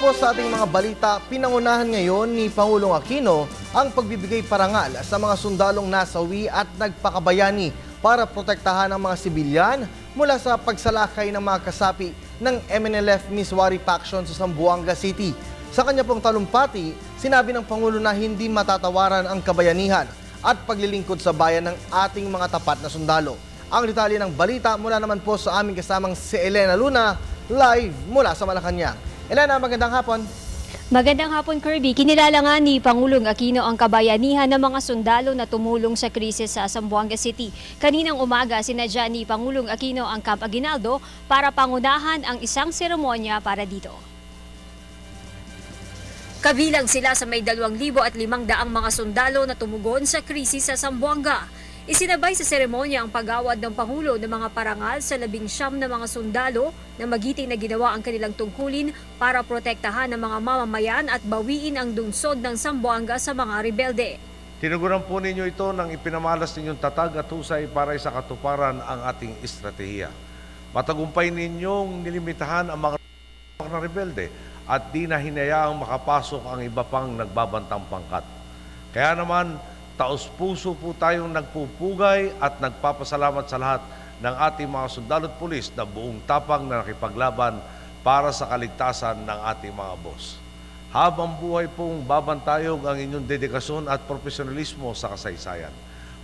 po sa ating mga balita, pinangunahan ngayon ni Pangulong Aquino ang pagbibigay parangal sa mga sundalong nasawi at nagpakabayani para protektahan ang mga sibilyan mula sa pagsalakay ng mga kasapi ng MNLF Miswari Faction sa Zamboanga City. Sa kanya pong talumpati, sinabi ng Pangulo na hindi matatawaran ang kabayanihan at paglilingkod sa bayan ng ating mga tapat na sundalo. Ang detalye ng balita mula naman po sa aming kasamang si Elena Luna, live mula sa Malacanang. Elena, magandang hapon. Magandang hapon, Kirby. Kinilala nga ni Pangulong Aquino ang kabayanihan ng mga sundalo na tumulong sa krisis sa Zamboanga City. Kaninang umaga, sinadya ni Pangulong Aquino ang Camp Aguinaldo para pangunahan ang isang seremonya para dito. Kabilang sila sa may 2,500 mga sundalo na tumugon sa krisis sa Zamboanga. Isinabay sa seremonya ang pag-awad ng Pangulo ng mga parangal sa 19 na mga sundalo na magiting na ginawa ang kanilang tungkulin para protektahan ng mga mamamayan at bawiin ang lungsod ng Zamboanga sa mga rebelde. Tinuguran po ninyo ito ng ipinamalas ninyong tatag at husay para sa katuparan ang ating estratehiya. Matagumpay ninyong nilimitahan ang mga rebelde at di na hinayaang makapasok ang iba pang nagbabantang pangkat. Kaya naman, taos-puso po tayong nagpupugay at nagpapasalamat sa lahat ng ating mga sundalo at pulis na buong tapang na nakipaglaban para sa kaligtasan ng ating mga boss. Habang buhay pong babantayog ang inyong dedikasyon at profesionalismo sa kasaysayan.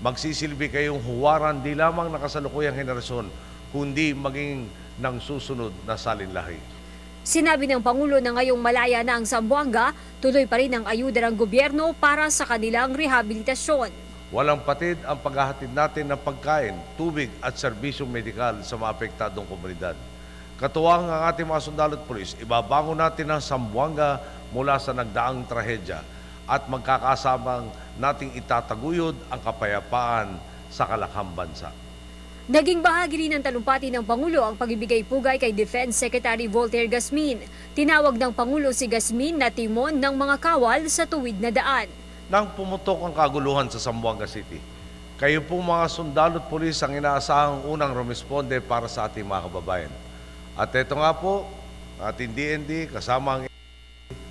Magsisilbi kayong huwaran di lamang ng kasalukuyang henerasyon, kundi maging ng susunod na salinlahi. Sinabi ng Pangulo na ngayong malaya na ang Zamboanga, tuloy pa rin ang ayuda ng gobyerno para sa kanilang rehabilitasyon. Walang patid ang paghahatid natin ng pagkain, tubig at serbisyong medikal sa mga apektadong komunidad. Katuwang ang ating mga sundalo at pulis, ibabangon natin ang Zamboanga mula sa nagdaang trahedya at magkakasamang nating itataguyod ang kapayapaan sa kalakhang bansa. Naging bahagi rin ng talumpati ng Pangulo ang pagbibigay pugay kay Defense Secretary Voltaire Gasmin. Tinawag ng Pangulo si Gasmin na timon ng mga kawal sa tuwid na daan. Nang pumutok ang kaguluhan sa Zamboanga City, kayo po mga sundalo at pulis ang inaasahang unang rumisponde para sa ating mga kababayan. At ito nga po, ating DND kasama ang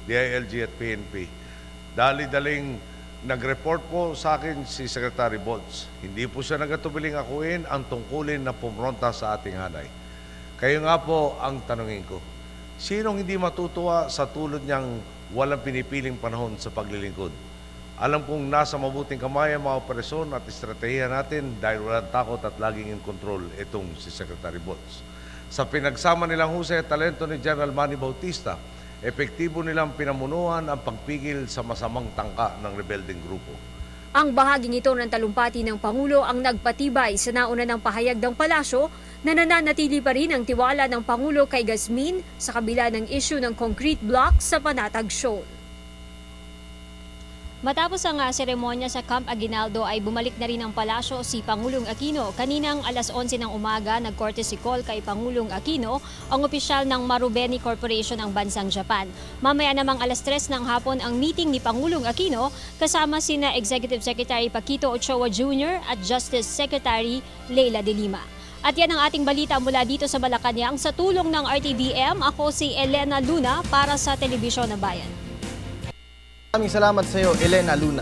DILG at PNP. Dali-daling nag-report po sa akin si Secretary Bolts. Hindi po siya nagatubiling akuin ang tungkulin na pumonta sa ating hanay. Kayo nga po ang tanungin ko, sinong hindi matutuwa sa tulad niyang walang pinipiling panahon sa paglilingkod? Alam kong nasa mabuting kamay ang mga operasyon at estratehiya natin dahil walang takot at laging in control itong si Secretary Bolts. Sa pinagsama nilang husay at talento ni General Manny Bautista, epektibo nilang pinamunuan ang pagpigil sa masamang tangka ng rebelding grupo. Ang bahaging ito ng talumpati ng Pangulo ang nagpatibay sa nauna ng pahayag ng palasyo na nananatili pa rin ang tiwala ng Pangulo kay Gasmin sa kabila ng issue ng concrete block sa Panatag Shoal. Matapos ang seremonya sa Camp Aguinaldo ay bumalik na rin ang palasyo si Pangulong Aquino. Kaninang alas 11 ng umaga, nag-courtesy call kay Pangulong Aquino ang opisyal ng Marubeni Corporation ng bansang Japan. Mamaya namang alas 3 ng hapon ang meeting ni Pangulong Aquino kasama sina Executive Secretary Paquito Ochoa Jr. at Justice Secretary Leila de Lima. At yan ang ating balita mula dito sa Malacanang. Sa tulong ng RTVM, ako si Elena Luna para sa Telebisyon na Bayan. Maraming salamat sa iyo, Elena Luna.